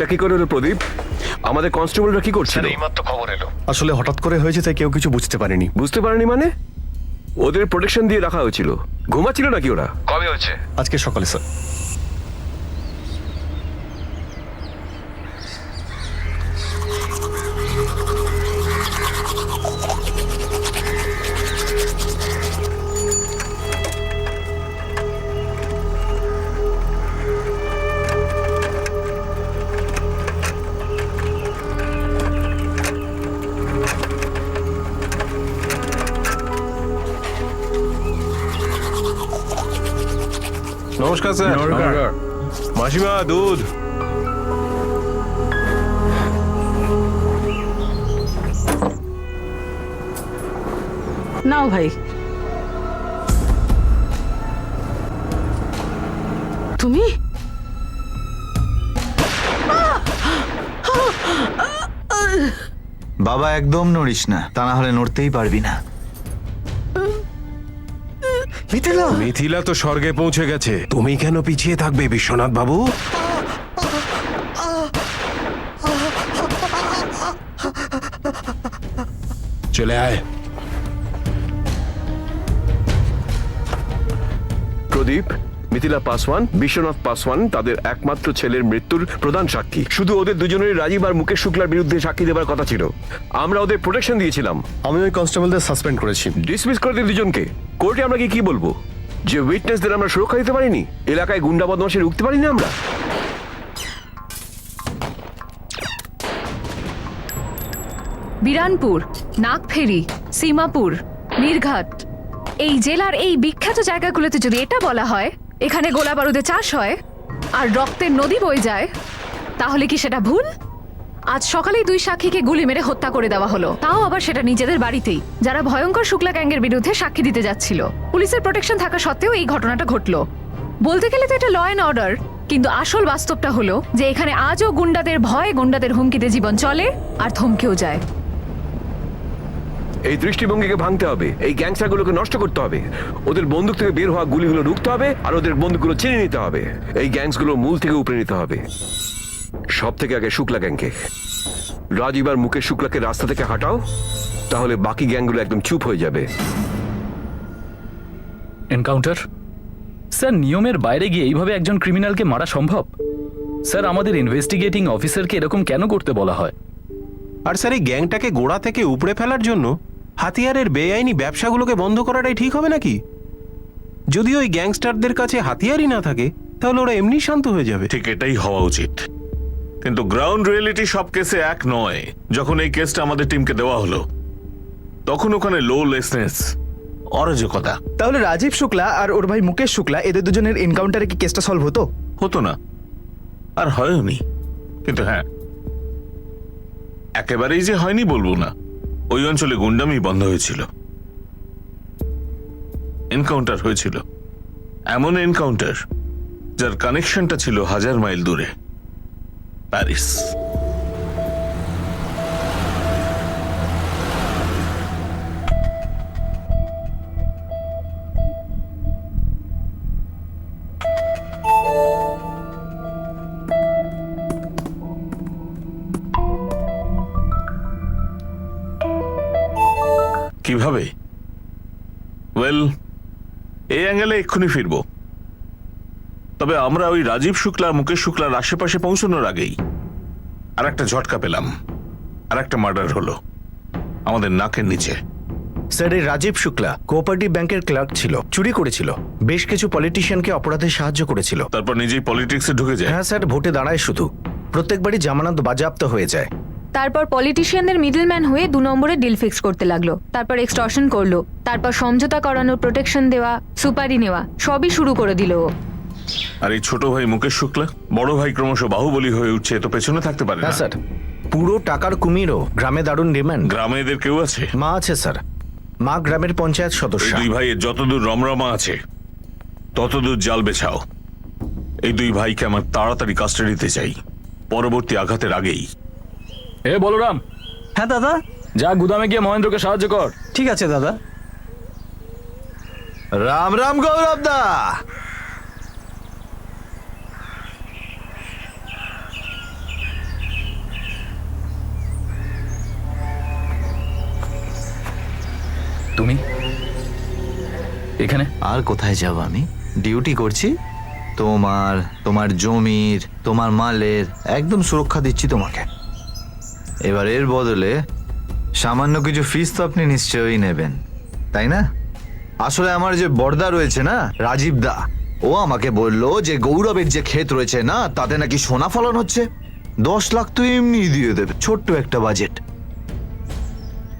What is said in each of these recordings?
এটা কি করে হলো প্রদীপ? আমাদের কনস্টেবলরা কি করছিল? এইমাত্র খবর এলো। আসলে হঠাৎ করে হয়েছে তাই কেউ কিছু বুঝতে পারেনি। বুঝতে পারেনি মানে? ওদের প্রোটেকশন দিয়ে রাখা হয়েছিল। ঘুমাচ্ছিল নাকি ওরা? কবে হয়েছে? আজকে সকালে স্যার। নমস্কার স্যার। মাসিমা দুধ। নাও ভাই। তুমি বাবা একদম নড়িস না, তা না হলে নড়তেই পারবি না। মিথিলা তো স্বর্গে পৌঁছে গেছে, তুমি কেন পিছিয়ে থাকবে বিশ্বনাথ বাবু? চলে আয়। প্রদীপ, মিথিলা পাসওয়ান, বিশ্বনাথ পাসওয়ান তাদের একমাত্র ছেলের মৃত্যুর প্রধান সাক্ষী। শুধু ওদের দুজনেরই রাজীব আর মুকেশ শুক্লার বিরুদ্ধে সাক্ষী দেবার কথা ছিল। আমরা ওদের প্রোটেকশন দিয়েছিলাম। আমি ওই কনস্টেবলদের সাসপেন্ড করেছি। ডিসমিস করে দিন দুজনকে। কোর্টে আমরা কি বলবো? যে উইটনেসদের আমরা সুরক্ষা দিতে পারিনি, এলাকায় গুন্ডা বদমাশি রুখতে পারিনি আমরা। বিরানপুর, নাগফেরি, সীমাপুর, মিরঘাট, এই জেলার এই বিখ্যাত জায়গাগুলোতে যদি এটা বলা হয় এখানে গোলা বারুদে চাষ হয় আর রক্তের নদী বয়ে যায়, তাহলে কি সেটা ভুল? আজ সকালেই 2 সাক্ষীকে গুলি মেরে হত্যা করে দেওয়া হলো, তাও আবার সেটা নিজেদের বাড়িতেই, যারা ভয়ঙ্কর শুক্লা গ্যাংয়ের বিরুদ্ধে সাক্ষী দিতে যাচ্ছিল। পুলিশের প্রোটেকশন থাকা সত্ত্বেও এই ঘটনাটা ঘটলো। বলতে গেলে তো এটা ল অ্যান্ড অর্ডার, কিন্তু আসল বাস্তবটা হলো যে এখানে আজও গুন্ডাদের ভয়ে, গুন্ডাদের হুমকিতে জীবন চলে আর থমকেও যায়। এই দৃষ্টিভঙ্গিকে ভাঙতে হবে, এই গ্যাংস্টারগুলোকে নষ্ট করতে হবে, ওদের বন্দুক থেকে বের হওয়া গুলিগুলো রুখতে হবে আর ওদের বন্দুকগুলো চিনে নিতে হবে। এই গ্যাংসগুলো মূল থেকে উপরে নিতে হবে। সব থেকে আগে শুক্লা গ্যাংকে। রাজীব আর মুকেশ শুক্লাকে রাস্তা থেকে হাঁটাও, তাহলে বাকি গ্যাংগুলো একদম চুপ হয়ে যাবে। এনকাউন্টার? স্যার, নিয়মের বাইরে গিয়ে এইভাবে একজন ক্রিমিনালকে মারা সম্ভব? স্যার, আমাদের ইনভেস্টিগেটিং অফিসারকে এরকম কেন করতে বলা হয়? আর স্যার, এই গ্যাংটাকে গোড়া থেকে উপড়ে ফেলার জন্য হাতিয়ারের বেআইনি ব্যবসাগুলোকে বন্ধ করাটাই ঠিক হবে নাকি? যদি ওই গ্যাংস্টারদের কাছে হাতিয়ারই না থাকে তাহলে ওরা এমনি শান্ত হয়ে যাবে। ঠিক এটাই হওয়া উচিত, কিন্তু গ্রাউন্ড রিয়েলিটি সব কেসে এক নয়। যখন এই কেসটা আমাদের টিমকে দেওয়া হলো তখন ওখানে লোলেসনেস, অরাজকতা। তাহলে রাজীব শুক্লা আর ওর ভাই মুকেশ শুক্লা এদের দুজনের এনকাউন্টারে কি কেসটা সলভ হতো? হতো না, আর হয়নি। কিন্তু হ্যাঁ, একেবারেই যে হয়নি বলবো না, ওই অঞ্চলে গুন্ডামি বন্ধ হয়েছিল, এনকাউন্টার হয়েছিল। এমন এনকাউন্টার যার কানেকশনটা ছিল 1000 মাইল দূরে, প্যারিস। কিভাবে? ওয়েল, এই অ্যাঙ্গেলে এক্ষুনি ফিরবো, তবে আমরা ওই রাজীব শুক্লা মুকেশ শুক্লার আশেপাশে পৌঁছানোর আগেই আর একটা ঝটকা পেলাম, আর একটা মার্ডার হলো আমাদের নাকের নিচে। স্যার, এই রাজীব শুক্লা কোঅপারেটিভ ব্যাংকের ক্লার্ক ছিল, চুরি করেছিল, বেশ কিছু পলিটিশিয়ানকে অপরাধে সাহায্য করেছিল। তারপর নিজেই পলিটিক্সে ঢুকে যায়। হ্যাঁ স্যার, ভোটে দাঁড়ায় শুধু, প্রত্যেকবারই জামানত বাজেয়াপ্ত হয়ে যায়। তারপর পলিটিশিয়ানদের মিডলম্যান হয়ে 2 নম্বরে ডিল ফিক্স করতে লাগলো, তারপর এক্সটর্শন করলো, তারপর সমঝোতা করানো, প্রোটেকশন দেওয়া, সুপারি নেওয়া, সবই শুরু করে দিল। আর এই ছোট ভাই মুকেশ শুক্লা, বড় ভাই ক্রমশ বাহুবলী হয়ে উঠছে, তো পেছনে থাকতে পারে না। হ্যাঁ স্যার, পুরো টাকার কুমিরও গ্রামে দারুণ ডিমান্ড। গ্রামে এদের কেউ আছে? মা আছে স্যার, মা গ্রামের পঞ্চায়েত সদস্য। 2 ভাইয়ের যতদূর রমরমা আছে ততদূর জাল বেছাও। এই 2 ভাইকে আমার তাড়াতাড়ি কাস্টাডিতে চাই, পরবর্তী আঘাতের আগেই। এ বলরাম। হ্যাঁ দাদা। যা গুদামে গিয়ে মহেন্দ্রকে সাহায্য কর। ঠিক আছে দাদা। রাম রাম গৌরব দা। তুমি এখানে? আর কোথায় যাব আমি? ডিউটি করছি। তোমার তোমার জমির, তোমার মালের একদম সুরক্ষা দিচ্ছি তোমাকে। এবার এর বদলে সামান্য কিছু ফিস তো আপনি নিশ্চয়ই নেবেন, তাই না? আসলে আমার যে বর্দা রয়েছে না, রাজীব দা, ও আমাকে বলল যে গৌরবের যে ক্ষেত রয়েছে না, তাতে নাকি সোনা ফলন হচ্ছে। 10 লাখ তো এমনি দিয়ে দেবে, ছোট্ট একটা বাজেট।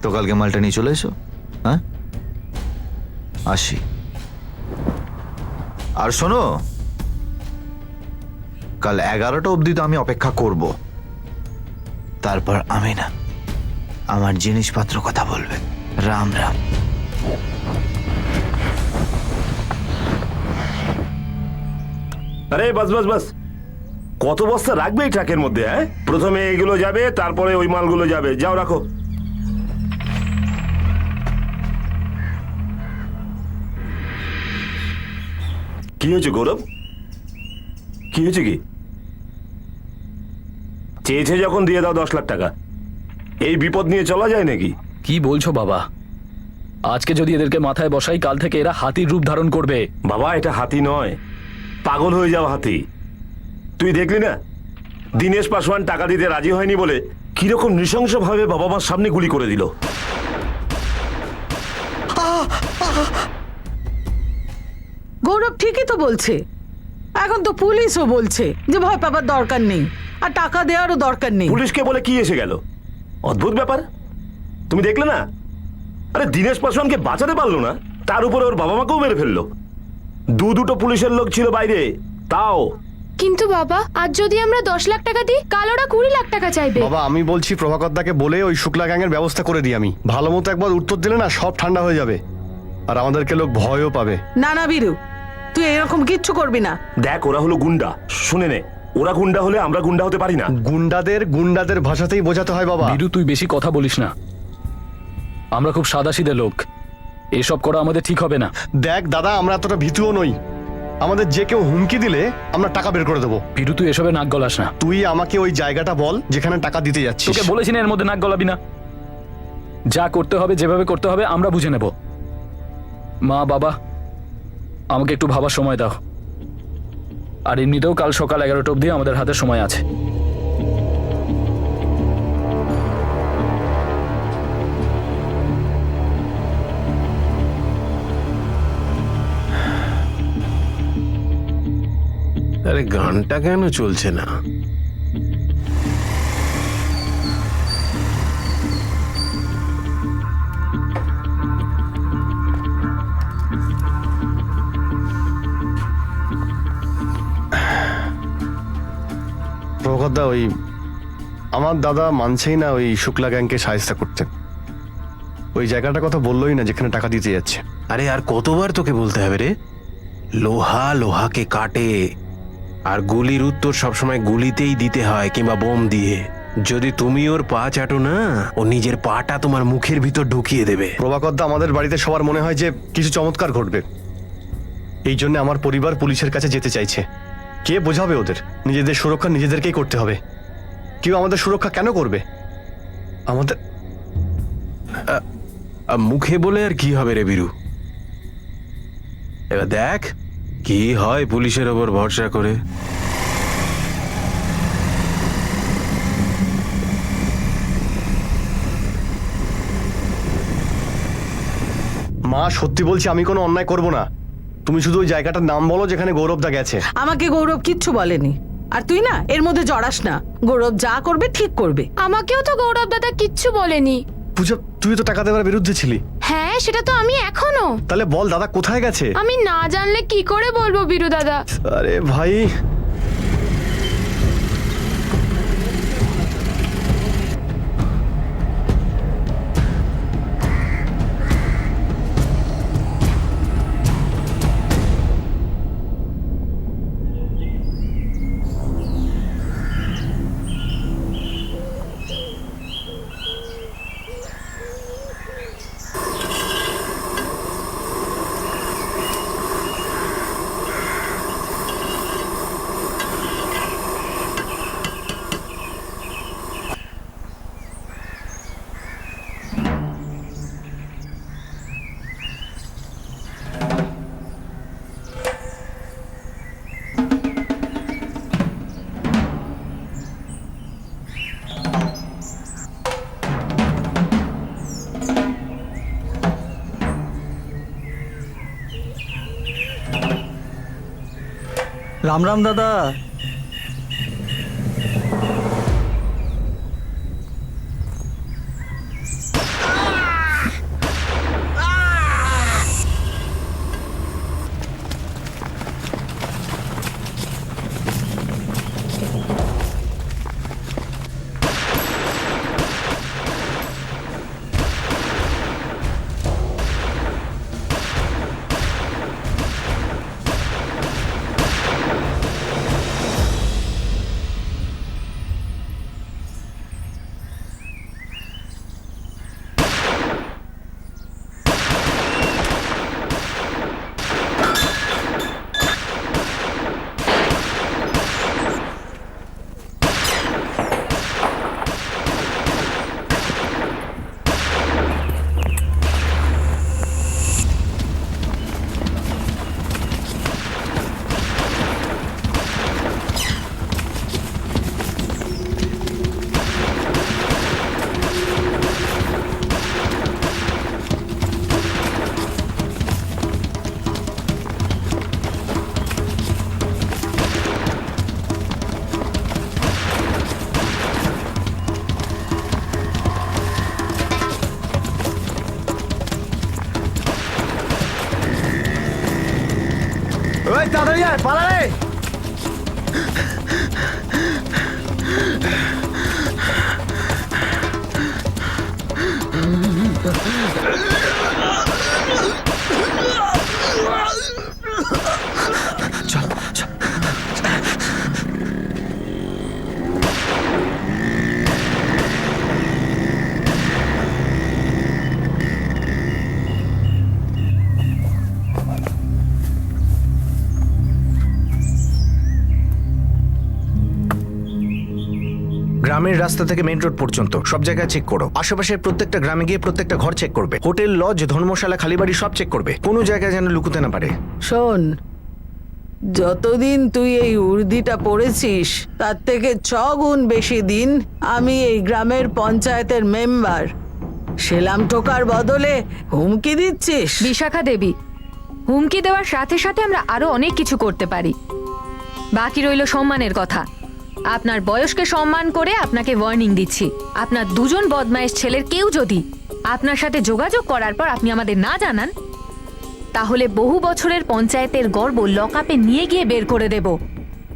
তো কালকে মালটা নিয়ে চলে এসো। হ্যাঁ, আসি। আর শোনো, কাল 11টা অবধি তো আমি অপেক্ষা করব, তারপর আমি না, আমার জিনিসপত্র কথা বলবে। রাম রাম। আরে বাস বাস বাস, কত বস্তা রাখবে এই ট্রাকের মধ্যে? হ্যাঁ, প্রথমে এইগুলো যাবে, তারপরে ওই মালগুলো যাবে। যাও রাখো। কি হয়েছে গৌরব? কি হয়েছে? কি চেয়েছে যখন দিয়ে দাও 10 লাখ টাকা। এই বিপদ নিয়ে চলা যায় নাকি? কি বলছো বাবা? আজকে যদি এদেরকে মাথায় বসাই, কাল থেকে এরা হাতির রূপ ধারণ করবে। বাবা, এটা হাতি নয়, পাগল হয়ে যাওয়া হাতি। তুই দেখলি না, দীনেশ পাসওয়ান টাকা দিতে রাজি হয়নি বলে কিরকম নৃশংসভাবে বাবা মার সামনে গুলি করে দিল। গৌরব ঠিকই তো বলছে। এখন তো পুলিশও বলছে যে ভয় পাবার দরকার নেই, আর টাকা দেওয়ারও দরকার নেই। পুলিশকে বলে কি এসে গেল? অদ্ভুত ব্যাপার। তুমি দেখলে না, আরে দীনেশ পাসওয়ানকে বাঁচাতে পারলো না, তার উপরে ওর বাবা মাকেও মেরে ফেললো। দুটো পুলিশের লোক ছিল বাইরে, তাও। কিন্তু বাবা, আজ যদি আমরা 10 লাখ টাকা দিই, কাল ওরা 20 লাখ টাকা চাইবে। বাবা, আমি বলছি প্রভাকর দাকে বলে ওই শুক্লা গ্যাংয়ের ব্যবস্থা করে দিই আমি। ভালো মতো একবার উত্তর দিলে না, সব ঠান্ডা হয়ে যাবে, আর আমাদেরকে লোক ভয়ও পাবে। না না বীরু, তুই এরকম কিচ্ছু করবি না। দেখ, ওরা হলো গুন্ডা। শুনে নে, ওরা গুন্ডা হলে আমরা গুন্ডা হতে পারি না। গুন্ডাদের ভাষাতেই বোঝাতে হয় বাবা। বীরু, তুই বেশি কথা বলিস না। আমরা খুব সাদাসিধে লোক, এসব করা আমাদের ঠিক হবে না। দেখ দাদা, আমরা এতটা ভীতুও নই। আমাদের যে কেউ হুমকি দিলে আমরা টাকা বের করে দেবো। বীরু, তুই এসবে নাক গলাস না। তুই আমাকে ওই জায়গাটা বল যেখানে টাকা দিতে যাচ্ছিস। তোকে বলেছি না এর মধ্যে নাক গলাবি না। যা করতে হবে, যেভাবে করতে হবে আমরা বুঝে নেব। মা, বাবা, আমাকে একটু ভাবার সময় দাও। আর এমনিতেও কাল সকাল 11টা অবধি আমাদের হাতে সময় আছে। আরে গানটা কেন চলছে না? প্রভাকর দা, ওই আমার দাদা মানছেই না ওই শুক্লা গ্যাংকে সাহায্য করতে। ওই জায়গাটার কথা বললোই না যেখানে টাকা দিতে যাচ্ছে। আরে আর কতবার তোকে বলতে হবে রে? লোহা লোহাকে কাটে, আর গুলির উত্তর সবসময় গুলিতেই দিতে হয়, কিংবা বোম দিয়ে। যদি তুমি ওর পা চাটো না, ও নিজের পাটা তোমার মুখের ভিতর ঢুকিয়ে দেবে। প্রভাকর দা, আমাদের বাড়িতে সবার মনে হয় যে কিছু চমৎকার ঘটবে, এই জন্য আমার পরিবার পুলিশের কাছে যেতে চাইছে। কে বোঝাবে ওদের? নিজেদের সুরক্ষা নিজেদেরকেই করতে হবে। কেউ আমাদের সুরক্ষা কেন করবে? আমাদের মুখে বলে আর কি হবে রে বীরু? এবার দেখ কি হয় পুলিশের ওপর ভরসা করে। মা, সত্যি বলছি, আমি কোনো অন্যায় করব না। তুমি শুধু ওই জায়গাটার নাম বলো যেখানে গৌরবদা গেছে। আমাকে গৌরব কিচ্ছু বলেনি, আর তুই না এর মধ্যে জড়াস না। গৌরব যা করবে ঠিক করবে। আমাকেও তো গৌরব দাদা কিচ্ছু বলেনি। পূজা, তুই তো টাকা দেওয়ার বিরুদ্ধে ছিলি। হ্যাঁ, সেটা তো আমি এখনো। তাহলে বল দাদা কোথায় গেছে? আমি না জানলে কি করে বলবো বীরু দাদা? আরে ভাই, রাম রাম দাদা। গ্রামের রাস্তা থেকে মেইন রোড পর্যন্ত সব জায়গায় চেক করো। আশেপাশের প্রত্যেকটা গ্রামে গিয়ে প্রত্যেকটা ঘর চেক করবে। হোটেল, লজ, ধর্মশালা, খালিবাড়ি সব চেক করবে। কোনো জায়গায় যেন লুকুতে না পারে। শোন, যতদিন তুই এই উর্দিটা পড়েছিস তার থেকে 6 গুণ বেশি দিন আমি এই গ্রামের পঞ্চায়েতের মেম্বার। সেলাম টোকার বদলে হুমকি দিচ্ছিস? বিশাখা দেবী, হুমকি দেওয়ার সাথে সাথে আমরা আরো অনেক কিছু করতে পারি। বাকি রইল সম্মানের কথা। আপনার বয়সকে সম্মান করে আপনাকে ওয়ার্নিং দিচ্ছি, আপনার দুজন বদমাইশ ছেলের কেউ যদি আপনার সাথে যোগাযোগ করার পর আপনি আমাদের না জানান, তাহলে বহু বছরের পঞ্চায়েতের গর্ব লকআপে নিয়ে গিয়ে বের করে দেব।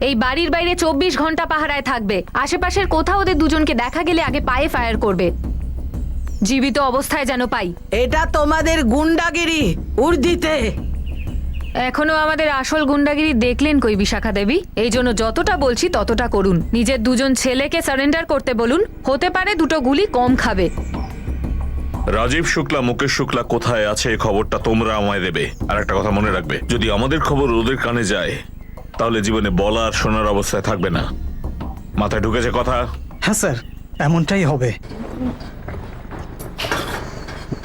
এই বাড়ির বাইরে 24 ঘন্টা পাহারায় থাকবে। আশেপাশের কোথাও ওদের দুজনকে দেখা গেলে আগে পায়ে ফায়ার করবে, জীবিত অবস্থায় যেন পাই। এটা তোমাদের গুন্ডাগিরি উর্দিতে। এখনো আমাদের আসল গুন্ডাগিরি দেখলেন কই বিশাখা দেবী? এই জন্য যতটা বলছি ততটা করুন। নিজের দুজন ছেলেকে সারেন্ডার করতে বলুন, হতে পারে 2 গুলি কম খাবে। রাজীব শুক্লা, মুকেশ শুক্লা কোথায় আছে এই খবরটা তোমরা আমায় দেবে। আর একটা কথা মনে রাখবে, যদি আমাদের খবর ওদের কানে যায় তাহলে জীবনে বলা আর শোনার অবস্থায় থাকবে না। মাথায় ঢুকেছে কথা? হ্যাঁ স্যার, এমনটাই হবে।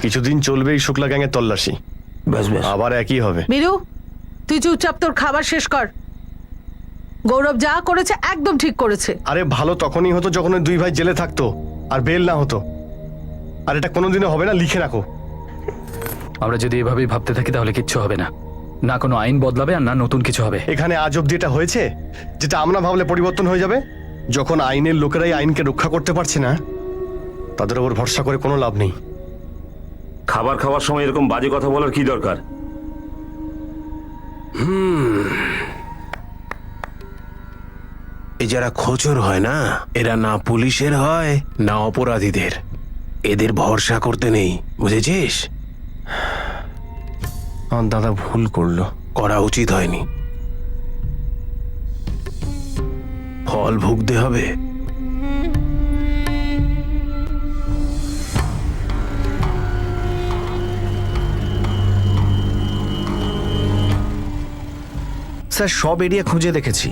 কিছুদিন চলবে এই শুক্লা গ্যাংয়ের তল্লাশি, আবার একই হবে। বীরু, তুই চুপচাপ তোর খাবার শেষ কর। গৌরব যা করেছে একদম ঠিক করেছে। আরে ভালো তখনই হতো যখন ওই 2 ভাই জেলে থাকতো আর বেল না হতো। আর এটা কোনোদিনও হবে না, লিখে রাখো। আমরা যদি এভাবেই ভাবতে থাকি তাহলে কিচ্ছু হবে না। না কোনো আইন বদলাবে আর না নতুন কিছু হবে। এখানে আজ অব্দি এটা হয়েছে যেটা আমরা ভাবলে পরিবর্তন হয়ে যাবে। যখন আইনের লোকেরাই আইনকে রক্ষা করতে পারছে না, তাদের উপর ভরসা করে কোনো লাভ নেই। খাবার খাওয়ার সময় এরকম বাজে কথা বলার কি দরকার? এই যারা খোঁচর হয় না, এরা না পুলিশের হয় না অপরাধীদের। এদের ভরসা করতে নেই, বুঝেছিস? আমার দাদা ভুল করলো, করা উচিত হয়নি। ফল ভুগতে হবে। স্যার, সব এরিয়া খুঁজে দেখেছি,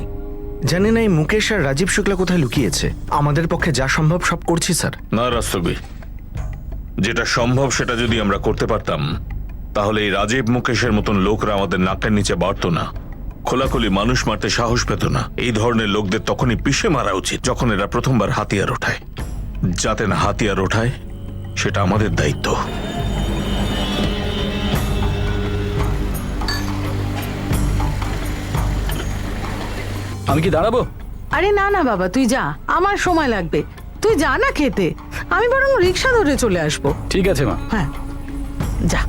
জানি না এই মুকেশ আর রাজীব শুক্লা কোথায় লুকিয়েছে। আমাদের পক্ষে যা সম্ভব সব করছি স্যার। না রাস্তবি, যেটা সম্ভব সেটা যদি আমরা করতে পারতাম তাহলে এই রাজীব মুকেশের মতন লোকরা আমাদের নাকের নিচে বাড়তো না, খোলাখুলি মানুষ মারতে সাহস পেত না। এই ধরনের লোকদের তখনই পিষে মারা উচিত যখন এরা প্রথমবার হাতিয়ার ওঠায়। যাতে না হাতিয়ার ওঠায় সেটা আমাদের দায়িত্ব। আমি কি দাঁড়াবো? আরে না না বাবা, তুই যা, আমার সময় লাগবে। তুই যা না খেতে, আমি বরং রিক্সা ধরে চলে আসবো। ঠিক আছে মা। হ্যাঁ, যা।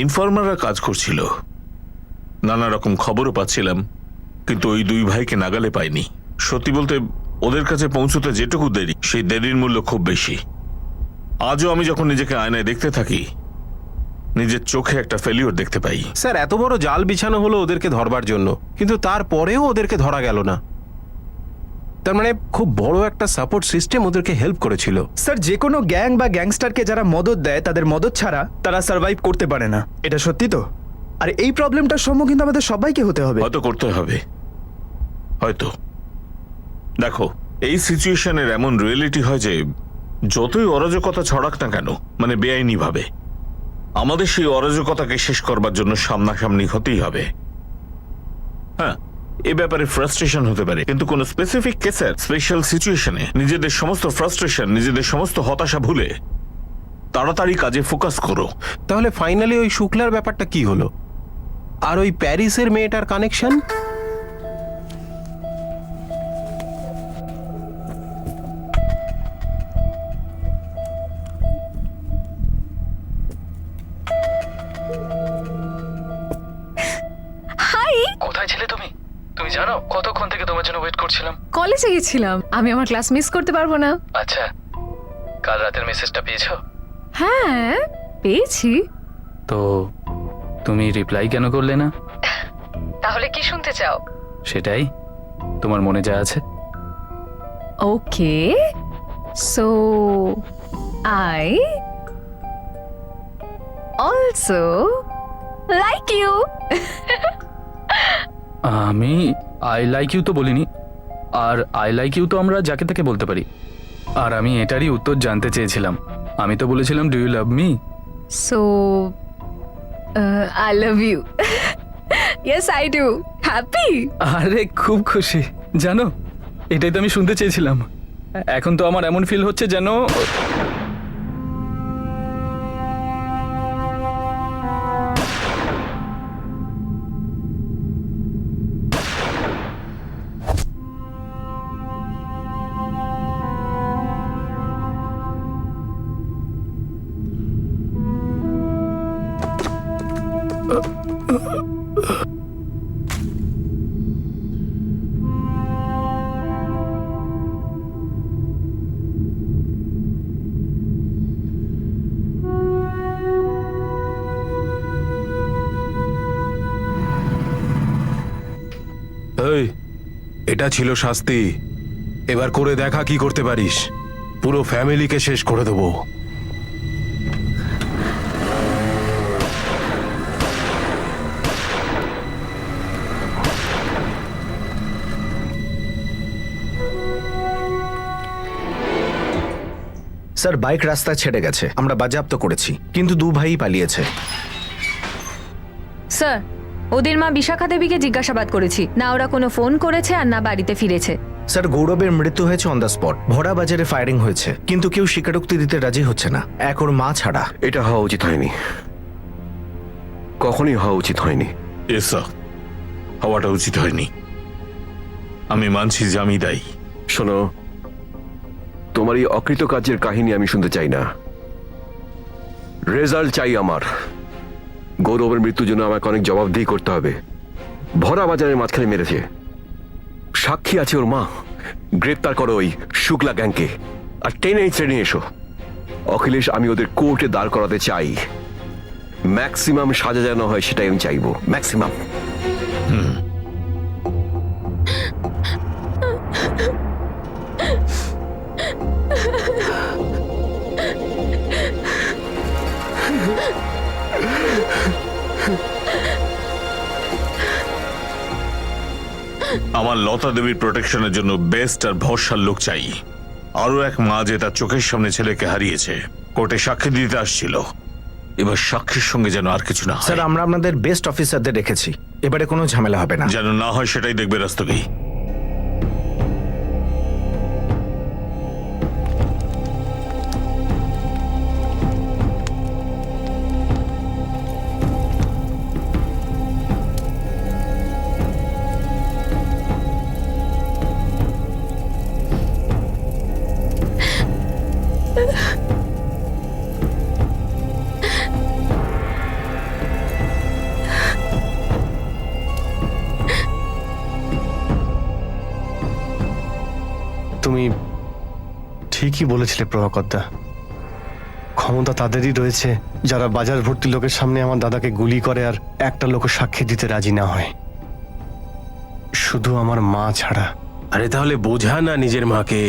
ইনফর্মাররা কাজ করছিল, নানা রকম খবরও পাচ্ছিলাম, কিন্তু ওই দুই ভাইকে নাগালে পাইনি। সত্যি বলতে ওদের কাছে পৌঁছতে যেটুকু দেরি, সেই দেরির মূল্য খুব বেশি। আজও আমি যখন নিজেকে আয়নায় দেখতে থাকি, নিজের চোখে একটা ফেলিওর দেখতে পাই। স্যার, এত বড় জাল বিছানো হলো ওদেরকে ধরবার জন্য, কিন্তু তারপরেও ওদেরকে ধরা গেল না। তার মানে খুব বড় একটা সাপোর্ট সিস্টেম ওদেরকে হেল্প করেছিল। স্যার, যে কোনো গ্যাং বা গ্যাংস্টারকে যারা মদত দেয়, তাদের মদত ছাড়া তারা সার্ভাইভ করতে পারে না। এটা সত্যি তো? আর এই প্রবলেমটার সম্মুখীন আমাদের সবাইকে হতে হবে। হয়তো করতে হবে, হয়তো। দেখো, এই সিচুয়েশনের এমন রিয়েলিটি হয় যে যতই অরাজকতা ছড়াক না কেন, মানে বেআইনি ভাবে, আমাদের সেই অরাজকতাকে শেষ করবার জন্য সামনাসামনি হতেই হবে। হ্যাঁ, এ ব্যাপারে ফ্রাস্ট্রেশন হতে পারে, কিন্তু কোন স্পেসিফিক কেসের স্পেশাল সিচুয়েশনে নিজেদের সমস্ত ফ্রাস্ট্রেশন, নিজেদের সমস্ত হতাশা ভুলে তাড়াতাড়ি কাজে ফোকাস করো। তাহলে ফাইনালি ওই শুক্লার ব্যাপারটা কি হলো? আর ওই প্যারিসের মেয়েটার কানেকশন? হাই, কোথায় ছিলে তুমি? তুমি জানো কতক্ষণ থেকে তোমার জন্য ওয়েট করছিলাম? কলেজে গেছিলাম। আমি আমার ক্লাস মিস করতে পারবো না। আচ্ছা, কাল রাতের মেসেজটা পেয়েছো? হ্যাঁ, পেয়েছি। তো তুমি রিপ্লাই কেন করলে না? তাহলে কি শুনতে চাও? সেটাই, তোমার মনে যা আছে। Okay, so I also like you. আমি আই লাইক ইউ তো বলিনি, আর আই লাইক ইউ তো আমরা যাকে তাকে বলতে পারি। আর আমি এটারই উত্তর জানতে চেয়েছিলাম। আমি তো বলেছিলাম do you love me? So I love you. Yes I do. Happy? আরে খুব খুশি। জানো, এটাই তো আমি শুনতে চেয়েছিলাম। এখন তো আমার এমন ফিল হচ্ছে যেন এই, এটা ছিল শাস্তি। এবার করে দেখা কি করতে পারিস। পুরো ফ্যামিলিকে শেষ করে দেবো। স্যার, বাইক রাস্তা ছেড়ে গেছে, আমরা বাজেয়াপ্ত করেছি, কিন্তু দু ভাই পালিয়েছে। স্যার, ওদের মা বিশাখা দেবীকে জিজ্ঞাসাবাদ করেছি, না ওরা কোনো ফোন করেছে আর না বাড়িতে ফিরেছে। স্যার, গৌরবের মৃত্যু হয়েছে অন দ্য স্পট। ভরা বাজারে ফায়ারিং হয়েছে, কিন্তু কেউ স্বীকারোক্তি দিতে রাজি হচ্ছে না, এক ওর মা ছাড়া। এটা হওয়া উচিত হয়নি, কখনই হওয়া উচিত হয়নি। এসা, হওয়াটা উচিত হয়নি। আমি মানছি যে আমি দায়ী। শোনো, তোমার এই অকৃত কাজের কাহিনী আমি শুনতে চাই না। রেজাল্ট চাই আমার। গৌরবের মৃত্যুর জন্য আমাকে অনেক জবাবদিহি করতে হবে। ভরা বাজারের মাঝখানে মেরেছে, সাক্ষী আছে ওর মা। গ্রেপ্তার করো ওই শুক্লা গ্যাংকে, আর টেনে শ্রেণী এসো। অখিলেশ, আমি ওদের কোর্টে দাঁড় করাতে চাই। ম্যাক্সিমাম সাজা যেন হয় সেটাই আমি চাইবো, ম্যাক্সিমাম। আমার লতা দেবীর প্রোটেকশনের জন্য বেস্ট আর ভরসার লোক চাই। আরো এক মা যে তার চোখের সামনে ছেলেকে হারিয়েছে, কোর্টে সাক্ষী দিতে আসছিল। এবার সাক্ষীর সঙ্গে যেন আর কিছু না হয়। স্যার, আমরা আপনাদের বেস্ট অফিসারদের রেখেছি, এবারে কোনো ঝামেলা হবে না। যেন না হয় সেটাই দেখবে রাস্তকি। তুমি ঠিকই বলেছিলে প্রভাকরদা, ক্ষমতা তাদেরই রয়েছে যারা বাজার ভর্তি লোকের সামনে আমার দাদাকে গুলি করে আর একটা লোক সাক্ষী দিতে রাজি না হয়, শুধু আমার মা ছাড়া। আরে তাহলে বোঝা না নিজের মাকে।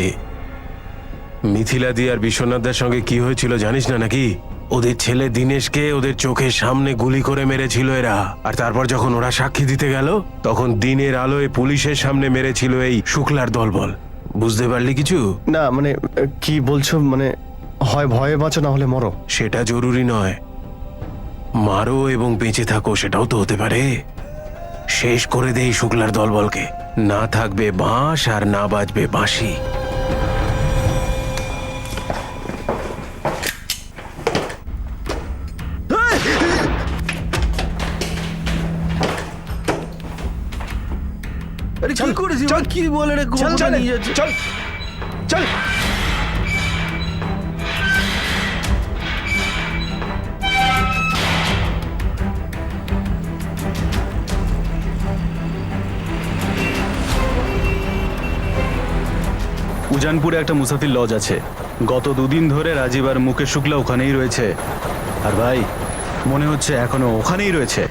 মিথিলাদি আর বিশ্বনাথদের সঙ্গে কি হয়েছিল জানিস না নাকি? ওদের ছেলে দিনেশকে ওদের চোখের সামনে গুলি করে মেরেছিল এরা, আর তারপর যখন ওরা সাক্ষী দিতে গেল তখন দিনের আলোয় পুলিশের সামনে মেরেছিল এই শুক্লার দলবল। বুঝতে পারলি কিছু? না মানে কি বলছো, মানে হয় ভয়ে বাঁচো না হলে মরো। সেটা জরুরি নয়, মারো এবং বেঁচে থাকো সেটাও তো হতে পারে। শেষ করে দেই শুক্লার দলবলকে, না থাকবে বাঁশ আর না বাজবে বাঁশি। উজানপুরে একটা মুসাফির লজ আছে। গত দুদিন ধরে রাজীব আর মুকেশ শুক্লা ওখানেই রয়েছে, আর ভাই মনে হচ্ছে এখনো ওখানেই রয়েছে।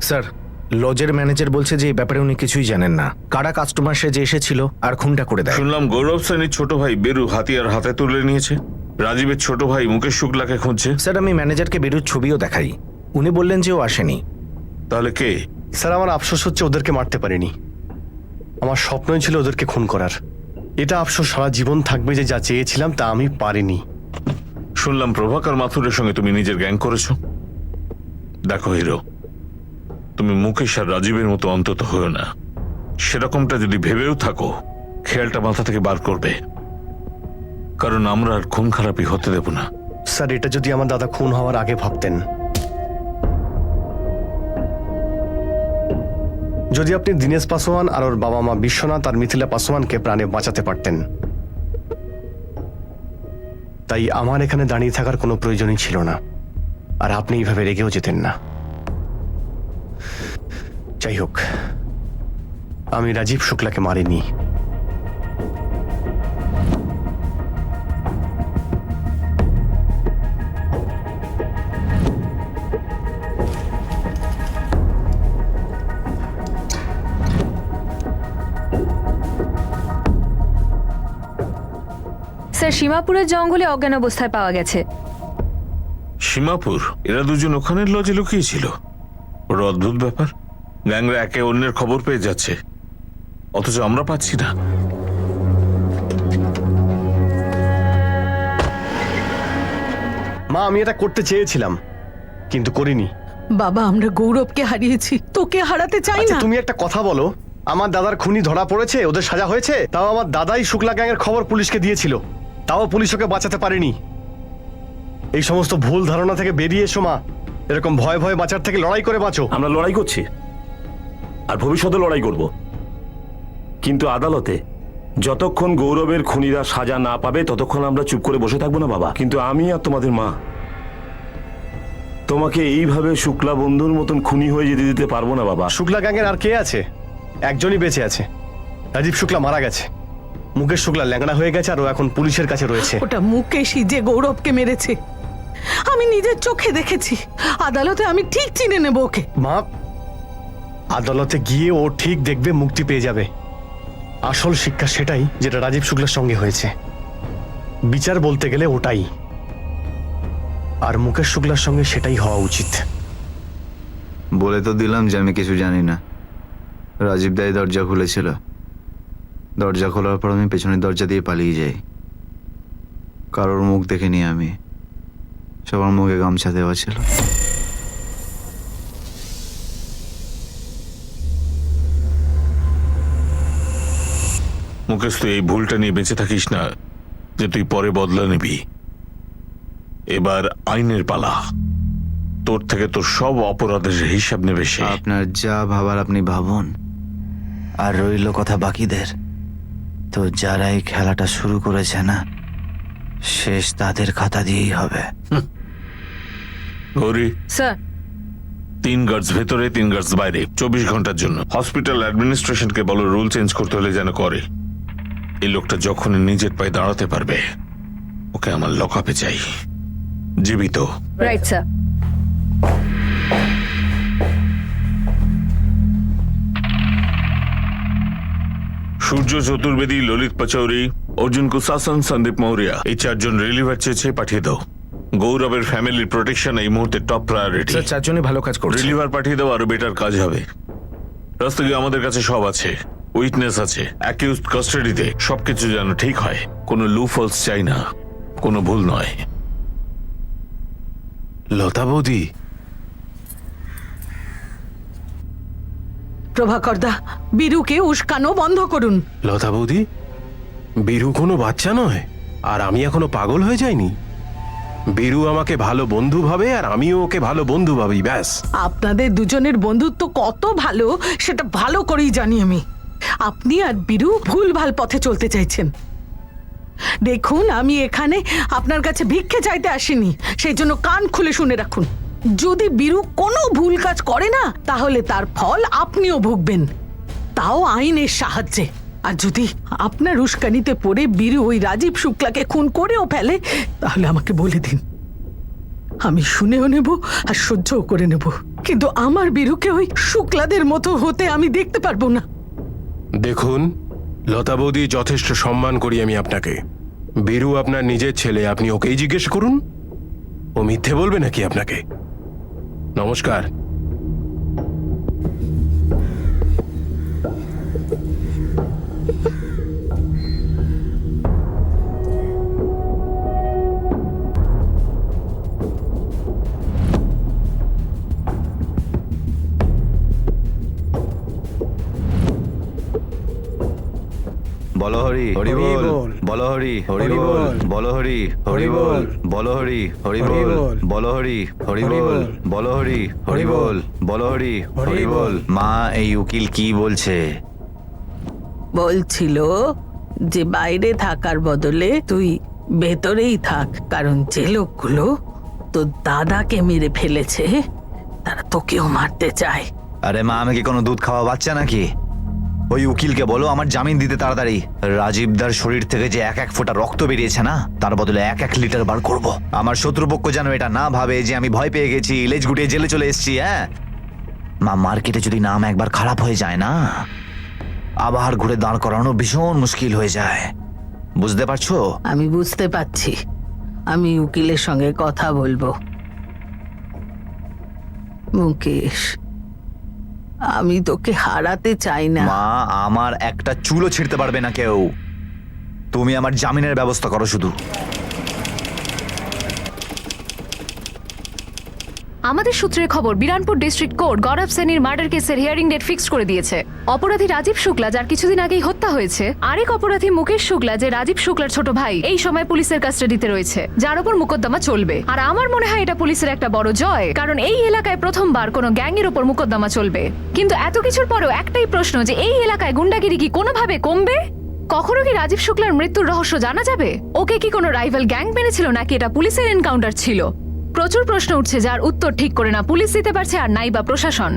স্যার, লজের ম্যানেজার বলছে যে এই ব্যাপারে উনি কিছুই জানেন না। কারা কাস্টমার সে যে এসেছিল আর খুনটা করে দেয়। শুনলাম গৌরব সেনের ছোট ভাই বেরু হাতিয়ার হাতে তুলে নিয়েছে, রাজীবের ছোট ভাই মুকেশ শুক্লাকে খুঁজছে। স্যার, আমি ম্যানেজারকে বেরুর ছবিও দেখাই, উনি বললেন যে ও আসেনি। তাহলে কে? স্যার আমার আফসোস হচ্ছে ওদেরকে মারতে পারিনি। আমার স্বপ্নই ছিল ওদেরকে খুন করার। এটা আফসোস সারা জীবন থাকবে যে যা চেয়েছিলাম তা আমি পারিনি। শুনলাম প্রভাকর মাথুরের সঙ্গে তুমি নিজের গ্যাং করেছো। দেখো হিরো, তুমি মুকেশ আর রাজীবের মতো অন্তত হও না। সেরকমটা যদি ভেবেও থাকো, খেয়ালটা মাথা থেকে বার করবে, কারণ আমরা আর খুন খারাপি হতে দেব না। স্যার, এটা যদি আমার দাদা খুন হওয়ার আগে ভাবতেন, যদি আপনি দীনেশ পাসওয়ান আর ওর বাবা মা বিশ্বনাথ আর মিথিলা পাসওয়ানকে প্রাণে বাঁচাতে পারতেন, তাই আমার এখানে দাঁড়িয়ে থাকার কোনো প্রয়োজনই ছিল না, আর আপনি এইভাবে রেগেও যেতেন না। যাই হোক, আমি রাজীব শুক্লাকে মারিনি। স্যার, সীমাপুরের জঙ্গলে অজ্ঞান অবস্থায় পাওয়া গেছে। সীমাপুর? এরা দুজন ওখানের লজে লুকিয়েছিল। ওরা অদ্ভুত ব্যাপার, গ্যাংরা একে অন্যের খবর পেয়ে যাচ্ছে, অথচ আমরা পাচ্ছি না। মা, আমি এটা করতে চেয়েছিলাম কিন্তু করিনি। বাবা, আমরা গৌরবকে হারিয়েছি, তোকে হারাতে চাই আচ্ছা, না। তুমি একটা কথা বলো, আমার দাদার খুনি ধরা পড়েছে, ওদের সাজা হয়েছে, তাও আমার দাদাই শুক্লা গ্যাংয়ের খবর পুলিশকে দিয়েছিল, তাও পুলিশ ওকে বাঁচাতে পারেনি। এই সমস্ত ভুল ধারণা থেকে বেরিয়ে এসো মা, এরকম ভয় ভয়ে বাঁচার থেকে লড়াই করে বাঁচো। আমরা লড়াই করছি আর ভবিষ্যতে লড়াই করব, কিন্তু আদালতে যতক্ষণ গৌরবের খুনিরা সাজা না পাবে ততক্ষণ আমরা চুপ করে বসে থাকবো না বাবা। কিন্তু আমি আর তোমাদের মা তোমাকে এইভাবে শুক্লা বন্ধুর মতন খুনি হয়ে যেতে দিতে পারবো না বাবা। শুক্লা গ্যাংয়ের আর কে আছে? একজনই বেঁচে আছে, রাজীব শুক্লা মারা গেছে। মুকেশ শুক্লা ল্যাংড়া হয়ে গেছে আর ও এখন পুলিশের কাছে রয়েছে। ওটা মুকেশই যে গৌরবকে মেরেছে, আমি নিজের চোখে দেখেছি। আদালতে আমি ঠিক চিনে নেব ওকে। মা, আদালতে গিয়ে ও ঠিক দেখবে, মুক্তি পেয়ে যাবে। আসল শিক্ষা সেটাই যেটা রাজীব শুক্লার সঙ্গে হয়েছে। বিচার বলতে গেলে ওটাই, আর মুকেশ শুক্লার সঙ্গে সেটাই হওয়া উচিত। বলে তো দিলাম যে আমি কিছু জানি না। রাজীব দাই দরজা খুলেছিল, দরজা খোলার পর আমি পেছনের দরজা দিয়ে পালিয়ে যাই। কারোর মুখ দেখিনি আমি, সবার মুখে গামছা দেওয়া ছিল। মুকেশ, তুই এই ভুলটা নিয়ে বেঁচে থাকিস না যে তুই পরে বদলা নিবি। এবার আইনের পালা, তোর থেকে তোর সব অপরাধের হিসাব নেবে সে। আপনার যা ভাবার আপনি ভাবুন, আর রইল কথা বাকিদের। তো যারা এই খেলাটা শুরু করেছে না, শেষ তাদের খাতা দিয়েই হবে। গৌরী, স্যার, 3 গার্ডস ভেতরে, 3 গার্ডস বাইরে, 24 ঘন্টার জন্য। হসপিটাল অ্যাডমিনিস্ট্রেশনকে বলো রুল চেঞ্জ করতে হলে যেন করে। এই লোকটা যখনই নিজের পায়ে দাঁড়াতে পারবে, ওকে আমার লকআপে চাই, জীবিত। Right sir. সূর্য চতুর্বেদী, ললিত পাচৌরি, অর্জুন কুশাসন, সন্দীপ মৌর্য, এই 4 জন রিলিভার চেয়েছে, পাঠিয়ে দাও। গৌরবের ফ্যামিলির প্রোটেকশন এই মুহূর্তে টপ প্রায়োরিটি। স্যার, 4 জনই ভালো কাজ করছে। রিলিভার পাঠিয়ে দাও, আরো বেটার কাজ হবে। রাস্তায় আমাদের কাছে সব আছে, উইটনেস আছে, অ্যাকিউজড কাস্টাডিতে, সবকিছু যেন ঠিক হয়। কোনো লু ফলস চাই না, কোনো ভুল নয়। লতা বৌদি, প্রভাকরদা, বীরুকে উস্কানো বন্ধ করুন। লতা বৌদি, বীরু কোনো বাচ্চা নয়, আর আমি এখনো পাগল হয়ে যাইনি। বীরু আমাকে ভালো বন্ধু ভাবে আর আমিও ওকে ভালো বন্ধু ভাবি, ব্যাস। আপনাদের দুজনের বন্ধুত্ব কত ভালো সেটা ভালো করেই জানি আমি। আপনি আর বীরু ভুলভাল পথে চলতে চাইছেন। দেখুন, আমি এখানে আপনার কাছে ভিক্ষে চাইতে আসিনি, সেই জন্য কান খুলে শুনে রাখুন। যদি বীরু কোনো ভুল কাজ করে না, তাহলে তার ফল আপনিও ভুগবেন, তাও আইনের সাহায্যে। আর যদি আপনার উস্কানিতে পড়ে বীরু ওই রাজীব শুক্লাকে খুন করেও ফেলে, তাহলে আমাকে বলে দিন, আমি শুনেও নেব আর সহ্যও করে নেব। কিন্তু আমার বীরুকে ওই শুক্লাদের মতো হতে আমি দেখতে পারবো না। দেখুন লতা বৌদি, যথেষ্ট সম্মান করি আমি আপনাকে। বীরু আপনার নিজের ছেলে, আপনি ওকেই জিজ্ঞেস করুন, ও মিথ্যে বলবে নাকি আপনাকে? নমস্কার। বলো হরি হরি বল বলো হরি হরি বল বলো হরি হরি বল বলো হরি হরি বল বলো হরি হরি বল বলো হরি হরি বল বলো হরি হরি বল। মা এই উকিল কি বলছে? বলছিল যে বাইরে থাকার বদলে তুই ভেতরেই থাক, কারণ যে লোকগুলো তোর দাদাকে মেরে ফেলেছে তারা তোকেও মারতে চায়। আরে মা, আমি কি কোনো দুধ খাওয়া বাচ্চা নাকি? ওই উকিলকে বলো আমার জামিন দিতে তাড়াতাড়ি। রাজীবদার শরীর থেকে যে এক এক ফোঁটা রক্ত বেরিয়েছে না, তার বদলে এক এক লিটার বার করব। আমার শত্রুপক্ষ যেন এটা না ভাবে যে আমি ভয় পেয়ে গেছি, লেজ গুটিয়ে জেলে চলে এসেছি। হ্যাঁ মা, মার্কেটে যদি নাম একবার খারাপ হয়ে যায় না, আবার ঘুরে দাঁড় করানো ভীষণ মুশকিল হয়ে যায়, বুঝতে পারছো? আমি বুঝতে পারছি, আমি উকিলের সঙ্গে কথা বলবো। মুকেশ, আমি তোকে হারাতে চাই না। মা, আমার একটা চুলও ছিঁড়তে পারবে না কেউ। তুমি আমার জামিনের ব্যবস্থা করো শুধু। আমাদের সূত্রের খবর, বিরানপুর ডিস্ট্রিক্ট কোর্ট গৌরব সেনের মার্ডার কেসের হিয়ারিং ডেট ফিক্সড করে দিয়েছে। অপরাধী রাজীব শুক্লা, যার কিছুদিন আগেই হত্যা হয়েছে, আরেক অপরাধী মুকেশ শুক্লা, যে রাজীব শুক্লার ছোট ভাই, এই সময় পুলিশের কাস্টাডিতে রয়েছে, যার উপর মোকদ্দমা চলবে। আর আমার মনে হয় এটা পুলিশের একটা বড় জয়, কারণ এই এলাকায় প্রথমবার কোনো গ্যাংয়ের উপর মোকদ্দমা চলবে। কিন্তু এত কিছুর পরেও একটাই প্রশ্ন, যে এই এলাকায় গুন্ডাগিরি কি কোনোভাবে কমবে? কখনো কি রাজীব শুক্লার মৃত্যুর রহস্য জানা যাবে? ওকে কি কোনো রাইভাল গ্যাং মেরেছিল, নাকি এটা পুলিশের এনকাউন্টার ছিল? প্রচুর প্রশ্ন উঠছে, যার উত্তর ঠিক করে না পুলিশ দিতে পারছে আর নাই বা প্রশাসন।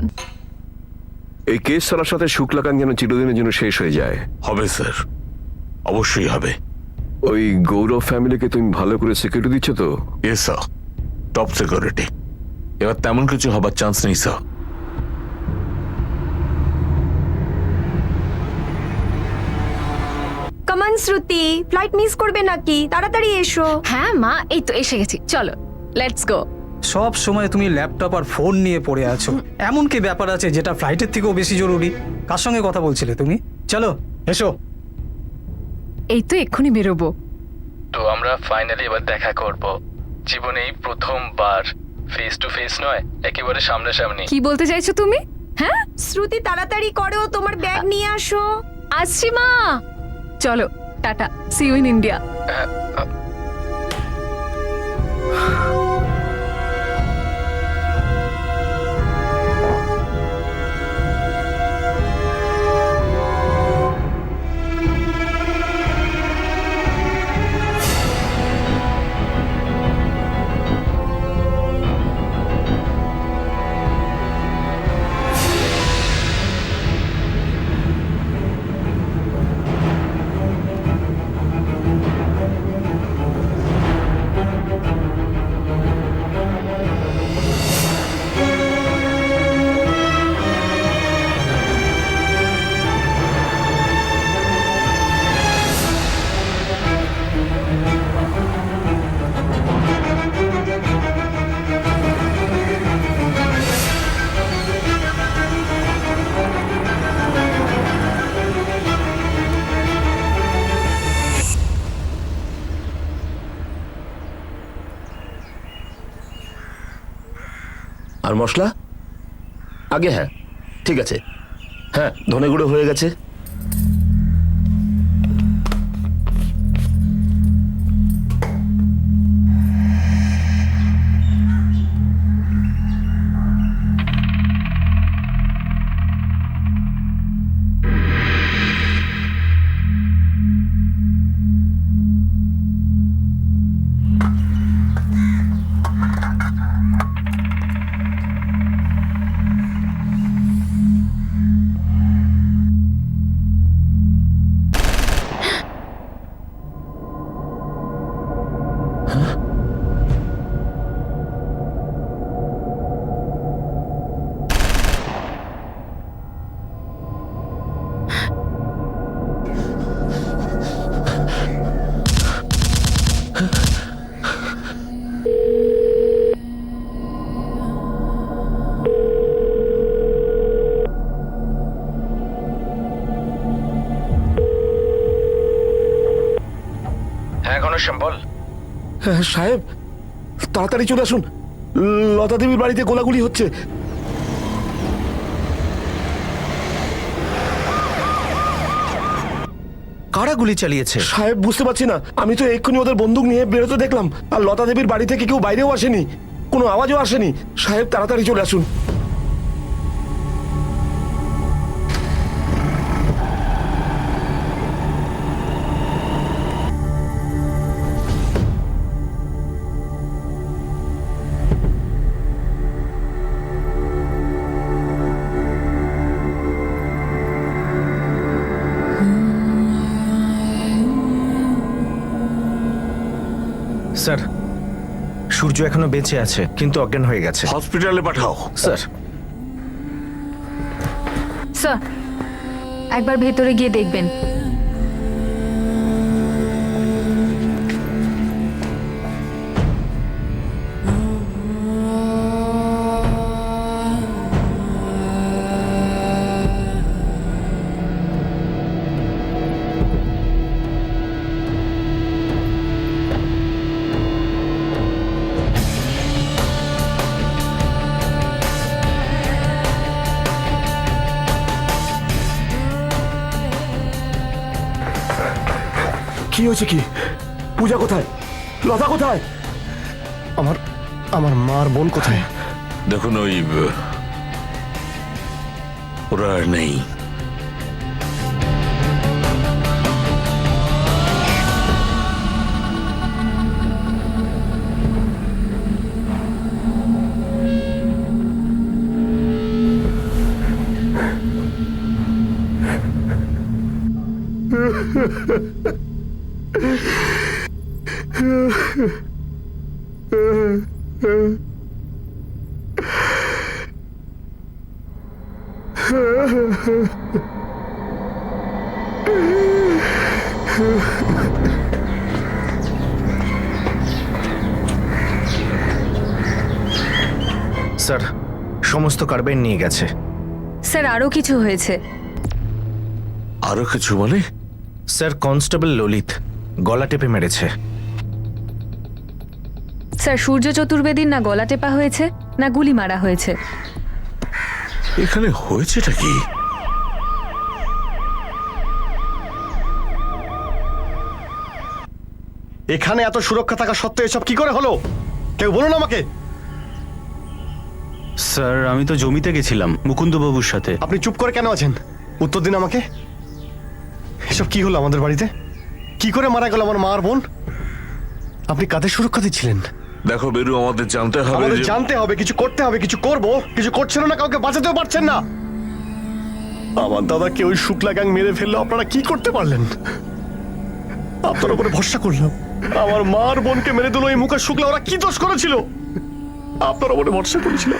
এই কেস চলার সাথে শুক্লাকান যেন চিরদিনের জন্য শেষ হয়ে যায়। হবে স্যার, অবশ্যই হবে। ওই গৌরব ফ্যামিলিকে তুমি ভালো করে সিকিউরিটি দিচ্ছ তো? Yes sir, top security. এবার তেমন কিছু হবার চান্স নেই স্যার। কামান শ্রুতি, ফ্লাইট মিস করবে নাকি? তাড়াতাড়ি এসো। হ্যাঁ মা, এই তো এসে গেছি, চলো লেটস গো। সব সময় তুমি ল্যাপটপ আর ফোন নিয়ে পড়ে আছো। এমন কি ব্যাপার আছে যেটা ফ্লাইটের থেকেও বেশি জরুরি? কার সঙ্গে কথা বলছিলে তুমি? চলো এসো। এই তো এক্ষুনি বেরোবো। তো আমরা ফাইনালি এবার দেখা করব, জীবনে এই প্রথমবার ফেস টু ফেস নয়, একেবারে সামনাসামনি। কি বলতে চাইছো তুমি? হ্যাঁ, শ্রুতি তাড়াতাড়ি করো, তোমার ব্যাগ নিয়ে আসো। আসছি মা। চলো, tata, see you in India. আর মশলা আগে? হ্যাঁ ঠিক আছে, হ্যাঁ ধনে গুঁড়ো হয়ে গেছে। বল। সাহেব তাড়াতাড়ি চলে আসুন, লতা দেবীর বাড়িতে গোলাগুলি হচ্ছে। কারা গুলি চালিয়েছে? সাহেব বুঝতে পারছি না, আমি তো এক্ষুনি ওদের বন্দুক নিয়ে বেরোতে দেখলাম, আর লতা দেবীর বাড়ি থেকে কেউ বাইরেও আসেনি, কোনো আওয়াজও আসেনি। সাহেব তাড়াতাড়ি চলে আসুন। স্যার, সূর্য এখনো বেঁচে আছে কিন্তু অজ্ঞান হয়ে গেছে। হসপিটালে পাঠাও। স্যার, স্যার একবার ভেতরে গিয়ে দেখবেন। কি হয়েছে? কি পূজা কোথায়? লতা কোথায়? আমার আমার মার বোন কোথায়? দেখুন ওরা আর নেই। স্যার সমস্ত কার্বাইন নিয়ে গেছে। স্যার আরও কিছু হয়েছে। আরো কিছু মানে? স্যার, কনস্টেবল ললিত গলা টেপে মেরেছে। স্যার সূর্য চতুর্বেদীর না গলা টেপা হয়েছে না গুলি মারা হয়েছে। এখানে হয়েছেটা কি? এখানে এত সুরক্ষা থাকা সত্ত্বেও এসব কি করে হলো? কেউ বলুন আমাকে। স্যার আমি তো জমিতে গেছিলাম মুকুন্দবাবুর সাথে। আপনি চুপ করে কেন আছেন? উত্তর দিন আমাকে। এসব কি হলো আমাদের বাড়িতে? কি করে মারা গেল আমার মা আর বোন? আপনি কাদের সুরক্ষা দিচ্ছিলেন? দেখো বেরু, আমাদের জানতে হবে আমাদের যে- জানতে হবে, কিছু করতে হবে, কিছু করব। কিছু করছেন না, কাউকে বাঁচাতেও পারছেন না। আমার দাদাকে ওই শুক্লা গ্যাং মেরে ফেললো, আপনারা কি করতে পারলেন? আপনার উপরে ভরসা করলাম, আমার মার বোনকে মেরে দিল ওই মুখের শুক্লা। ওরা কি দোষ করেছিল? আপনার উপরে ভরসা করেছিল।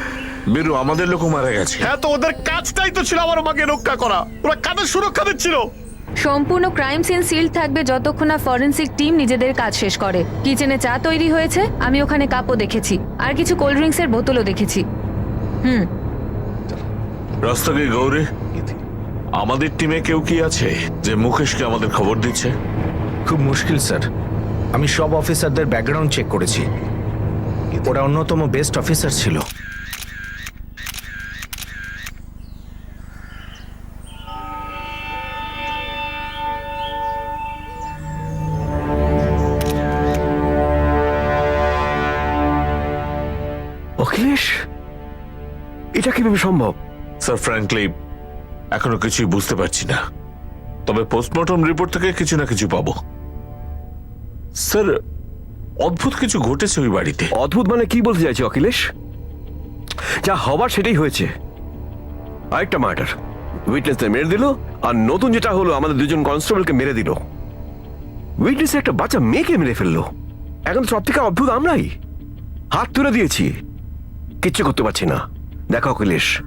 বেরু, আমাদের লোক মারা গেছে। হ্যাঁ, তো ওদের কাজটাই তো ছিল আমার মাকে রক্ষা করা। ওরা কাদের সুরক্ষা দিচ্ছিল? সম্পূর্ণ ক্রাইম সিন সিল থাকবে যতক্ষণ না ফরেনসিক টিম নিজেদের কাজ শেষ করে। কিচেনে চা তৈরি হয়েছে, আমি ওখানে কাপও দেখেছি, আর কিছু কোল্ড ড্রিঙ্কসের বোতলও দেখেছি। রাস্তাকে গৌরী, আমাদের টিমে কেউ কি আছে যে মুকেশকে আমাদের খবর দিচ্ছে? খুব মুশকিল স্যার। আমি সব অফিসারদের ব্যাকগ্রাউন্ড চেক করেছি, ওরা অন্যতম বেস্ট অফিসার ছিল। অখিলেশ, এটা কিভাবে সম্ভব? স্যার ফ্র্যাঙ্কলি এখনো কিছুই বুঝতে পারছি না, তবে পোস্টমর্টম রিপোর্ট থেকে কিছু না কিছু পাবো। স্যার, অদ্ভুত কিছু ঘটেছে ওই বাড়িতে। অদ্ভুত মানে কি বলতে চাইছি অখিলেশ? যা হবার সেটাই হয়েছে। আরেকটা মার্ডার, উইটনেসদের মেরে দিল, আর নতুন যেটা হলো আমাদের দুজন কনস্টেবলকে মেরে দিল। উইটনেস একটা বাচ্চা মেয়েকে মেরে ফেললো। এখন সব থেকে অদ্ভুত আমরাই। হাত তুলে দিয়েছি, কিচ্ছু করতে পারছি না। দেখো অখিলেশ,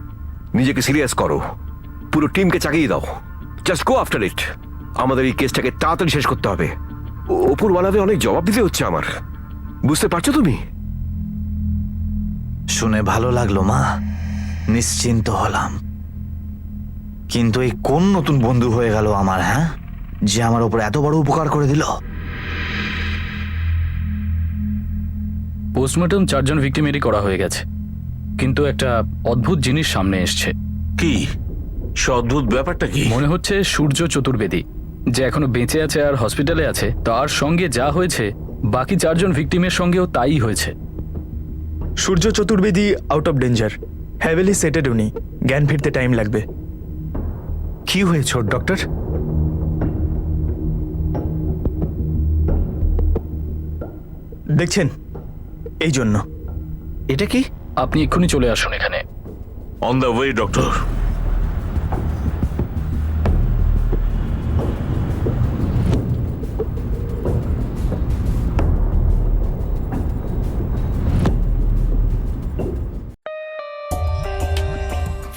নিজেকে সিরিয়াস করো, পুরো টিমকে চাগিয়ে দাও। Just go after it. আমাদের এই কেসটাকে তাড়াতাড়ি শেষ করতে হবে। ওপরওয়ালাদের অনেক জবাব দিতে হচ্ছে আমার, বুঝতে পারছো তুমি? শুনে ভালো লাগলো মা, নিশ্চিন্ত হলাম। কিন্তু এই কোন নতুন বন্ধু হয়ে গেল আমার, হ্যাঁ, যে আমার উপর এত বড় উপকার করে দিল? পোস্টমর্টম 4 জন ভিক্টিমেরই করা হয়ে গেছে, কিন্তু একটা অদ্ভুত জিনিস সামনে এসছে। কি সে অদ্ভুত ব্যাপারটা কি? মনে হচ্ছে সূর্য চতুর্বেদী যে এখনো বেঁচে আছে আর হসপিটালে আছে, তার সঙ্গে যা হয়েছে বাকি 4 জন ভিকটিমের সঙ্গেও তাই হয়েছে। সূর্য চতুর্বেদী আউট অফ ডেঞ্জার, হ্যাভেলি সেটেড উনি, জ্ঞান ফিরতে টাইম লাগবে। কি হয়েছে ওর, ডক্টর? দেখছেন, এই জন্য। এটা কি? আপনি এক্ষুনি চলে আসুন এখানে। On the way doctor.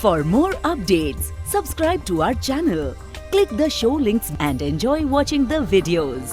For more updates, subscribe to our channel, click the show links and enjoy watching the videos.